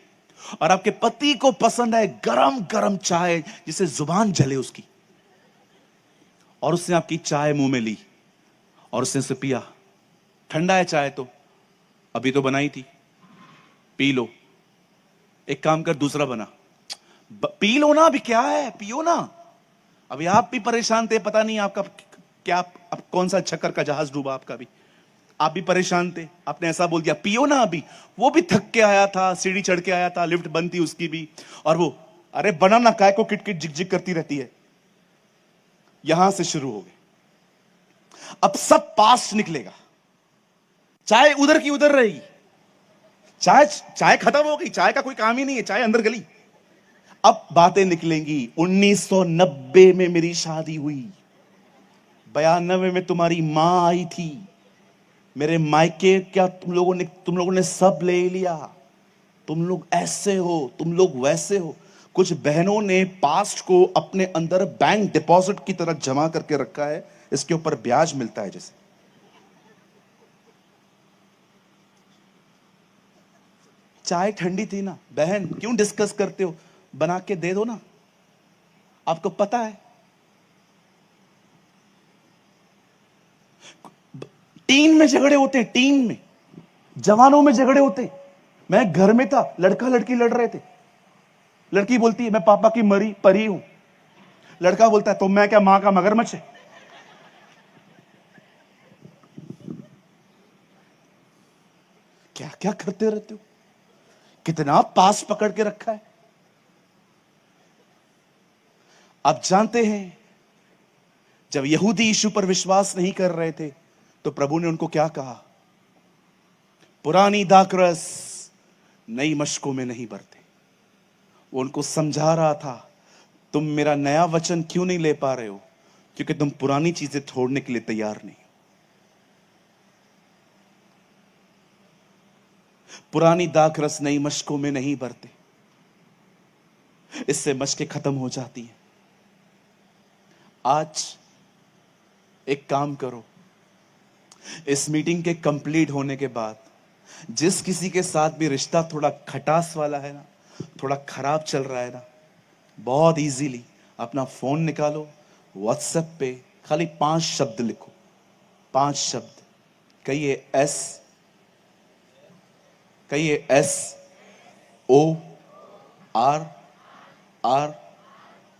और आपके पति को पसंद है गरम गरम चाय जिसे जुबान जले उसकी, और उसने आपकी चाय मुंह में ली और उसने उसे पिया। ठंडा है चाय तो, अभी तो बनाई थी, पी लो। एक काम कर, दूसरा बना, पी लो ना, अभी क्या है, पियो ना। अभी आप भी परेशान थे, पता नहीं आपका क्या, अब कौन सा चक्कर का जहाज डूबा आपका भी, आप भी परेशान थे, आपने ऐसा बोल दिया पियो ना अभी। वो भी थक के आया था, सीढ़ी चढ़ के आया था, लिफ्ट बंद थी उसकी भी, और वो अरे बना ना, काय को किट किट जिक जिक करती रहती है। यहां से शुरू हो गए, अब सब पास निकलेगा। चाय उधर की उधर रहेगी, चाय खत्म हो गई, चाय का कोई काम ही नहीं है, चाय अंदर गली। अब बातें निकलेंगी, 1990 में मेरी शादी हुई, 92 में तुम्हारी मां आई थी, मेरे मायके क्या तुम लोगों ने सब ले लिया, तुम लोग ऐसे हो, तुम लोग वैसे हो। कुछ बहनों ने पास्ट को अपने अंदर बैंक डिपॉजिट की तरह जमा करके रखा है, इसके ऊपर ब्याज मिलता है जैसे। चाय ठंडी थी ना बहन, क्यों डिस्कस करते हो, बना के दे दो ना, आपको पता है। टीन में झगड़े होते हैं, टीन में, जवानों में झगड़े होते हैं। मैं घर में था, लड़का लड़की लड़ रहे थे, लड़की बोलती है मैं पापा की मरी परी हूं, लड़का बोलता है तो मैं क्या मां का मगरमच्छ है? क्या क्या करते रहते हो? कितना पास पकड़ के रखा है। आप जानते हैं जब यहूदी यीशु पर विश्वास नहीं कर रहे थे तो प्रभु ने उनको क्या कहा? पुरानी दाखरस नई मशकों में नहीं भरते। वो उनको समझा रहा था, तुम मेरा नया वचन क्यों नहीं ले पा रहे हो? क्योंकि तुम पुरानी चीजें छोड़ने के लिए तैयार नहीं। पुरानी दाखरस नई मशकों में नहीं भरते, इससे मशकें खत्म हो जाती हैं। आज एक काम करो, इस मीटिंग के कंप्लीट होने के बाद जिस किसी के साथ भी रिश्ता थोड़ा खटास वाला है ना, थोड़ा खराब चल रहा है ना, बहुत इजीली अपना फोन निकालो, व्हाट्सएप पे खाली 5 शब्द लिखो। 5 शब्द कहिए,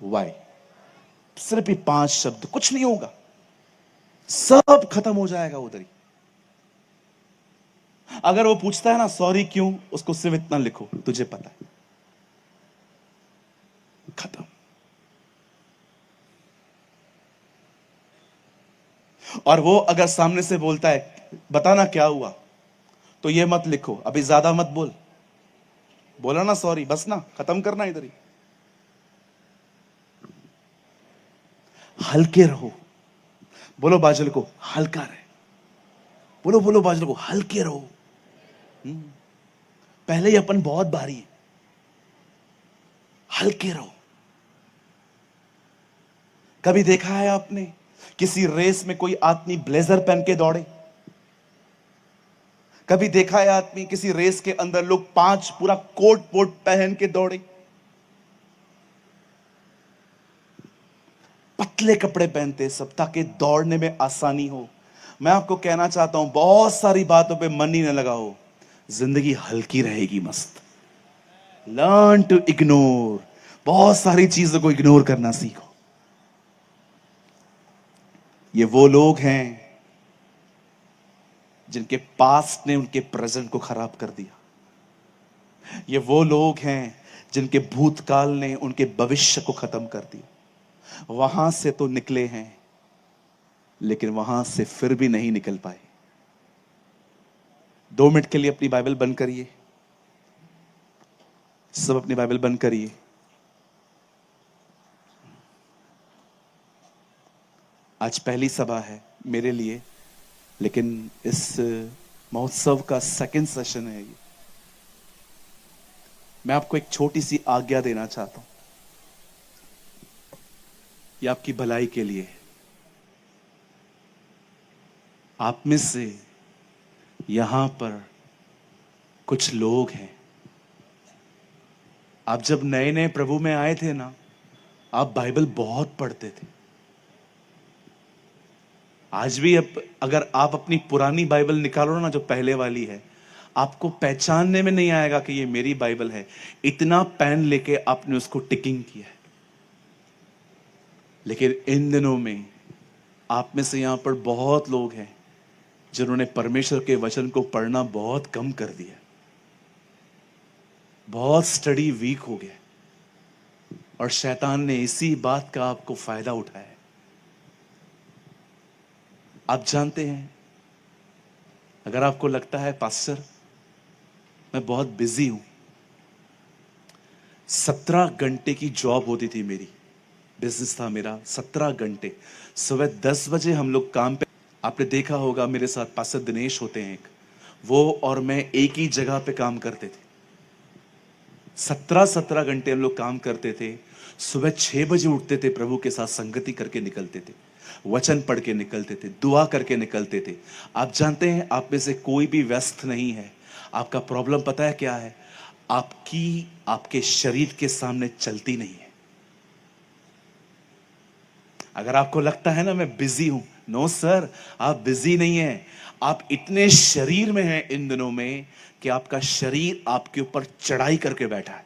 SORRY। सिर्फ ये 5 शब्द, कुछ नहीं होगा, सब खत्म हो जाएगा उधर ही। अगर वो पूछता है ना सॉरी क्यों, उसको सिर्फ इतना लिखो, तुझे पता है, खत्म। और वो अगर सामने से बोलता है बताना क्या हुआ, तो ये मत लिखो, अभी ज्यादा मत बोल, बोला ना सॉरी, बस ना, खत्म करना इधर ही। हल्के रहो, बोलो बाजल को हल्का रहे, बोलो बोलो बाजल को हल्के रहो। पहले ही अपन बहुत भारी है, हल्के रहो। कभी देखा है आपने किसी रेस में कोई आदमी ब्लेजर पहन के दौड़े? कभी देखा है आदमी किसी रेस के अंदर लोग 5 पूरा कोट वोट पहन के दौड़े? पतले कपड़े पहनते सब ताकि दौड़ने में आसानी हो। मैं आपको कहना चाहता हूं, बहुत सारी बातों पे मन ही न लगाओ, जिंदगी हल्की रहेगी, मस्त। लर्न टू इग्नोर, बहुत सारी चीजों को इग्नोर करना सीखो। ये वो लोग हैं जिनके पास्ट ने उनके प्रेजेंट को खराब कर दिया। ये वो लोग हैं जिनके भूतकाल ने उनके भविष्य को खत्म कर दिया। वहां से तो निकले हैं, लेकिन वहां से फिर भी नहीं निकल पाए। 2 मिनट के लिए अपनी बाइबल बंद करिए, सब अपनी बाइबल बंद करिए। आज पहली सभा है मेरे लिए, लेकिन इस महोत्सव का सेकंड सेशन है ये। मैं आपको एक छोटी सी आज्ञा देना चाहता हूं, ये आपकी भलाई के लिए। आप में से यहां पर कुछ लोग हैं, आप जब नए नए प्रभु में आए थे ना, आप बाइबल बहुत पढ़ते थे। आज भी अगर आप अपनी पुरानी बाइबल निकालो ना, जो पहले वाली है, आपको पहचानने में नहीं आएगा कि ये मेरी बाइबल है। इतना पेन लेके आपने उसको टिकिंग किया है। लेकिन इन दिनों में आप में से यहां पर बहुत लोग हैं जिन्होंने परमेश्वर के वचन को पढ़ना बहुत कम कर दिया, बहुत स्टडी वीक हो गया, और शैतान ने इसी बात का आपको फायदा उठाया। आप जानते हैं, अगर आपको लगता है पास्टर मैं बहुत बिजी हूं, 17 घंटे की जॉब होती थी मेरी, बिजनेस था मेरा 17 घंटे। सुबह 10 बजे हम लोग काम पे, आपने देखा होगा मेरे साथ पास्टर दिनेश होते हैं एक, वो और मैं एक ही जगह पे काम करते थे। 17 घंटे हम लोग काम करते थे। सुबह 6 बजे उठते थे, प्रभु के साथ संगति करके निकलते थे, वचन पढ़ के निकलते थे, दुआ करके निकलते थे। आप जानते हैं, आप में से कोई भी व्यस्त नहीं है। आपका प्रॉब्लम पता है क्या है? आपके शरीर के सामने चलती नहीं है। अगर आपको लगता है ना मैं बिजी हूं, नो सर, आप बिजी नहीं हैं। आप इतने शरीर में हैं इन दिनों में कि आपका शरीर आपके ऊपर चढ़ाई करके बैठा है।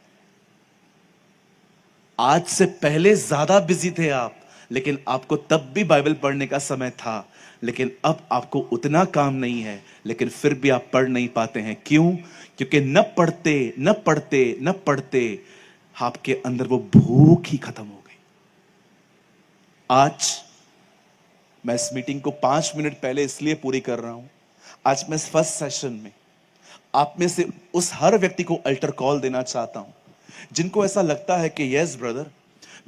आज से पहले ज्यादा बिजी थे आप, लेकिन आपको तब भी बाइबल पढ़ने का समय था। लेकिन अब आपको उतना काम नहीं है, लेकिन फिर भी आप पढ़ नहीं पाते हैं। क्यों? क्योंकि न पढ़ते न पढ़ते न पढ़ते आपके अंदर वो भूख ही खत्म हो गई। आज मैं इस मीटिंग को 5 मिनट पहले इसलिए पूरी कर रहा हूं। आज मैं इस फर्स्ट सेशन में आप में से उस हर व्यक्ति को अल्टर कॉल देना चाहता हूं जिनको ऐसा लगता है कि यस ब्रदर,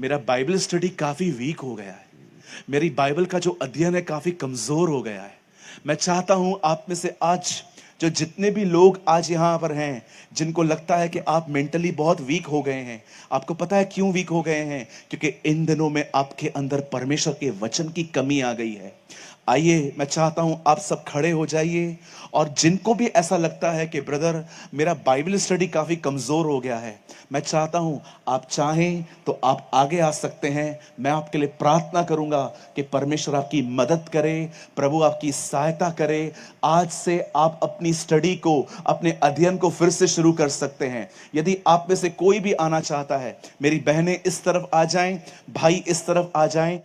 मेरा बाइबल स्टडी काफी वीक हो गया है, मेरी बाइबल का जो अध्ययन है काफी कमजोर हो गया है। मैं चाहता हूं आप में से आज जो जितने भी लोग आज यहां पर हैं, जिनको लगता है कि आप मेंटली बहुत वीक हो गए हैं, आपको पता है क्यों वीक हो गए हैं? क्योंकि इन दिनों में आपके अंदर परमेश्वर के वचन की कमी आ गई है। आइए, मैं चाहता हूं आप सब खड़े हो जाइए, और जिनको भी ऐसा लगता है कि ब्रदर मेरा बाइबल स्टडी काफी कमजोर हो गया है, मैं चाहता हूं आप चाहें तो आप आगे आ सकते हैं। मैं आपके लिए प्रार्थना करूंगा कि परमेश्वर आपकी मदद करे, प्रभु आपकी सहायता करे। आज से आप अपनी स्टडी को, अपने अध्ययन को फिर से शुरू कर सकते हैं। यदि आप में से कोई भी आना चाहता है, मेरी बहनें इस तरफ आ जाएं, भाई इस तरफ आ जाएं।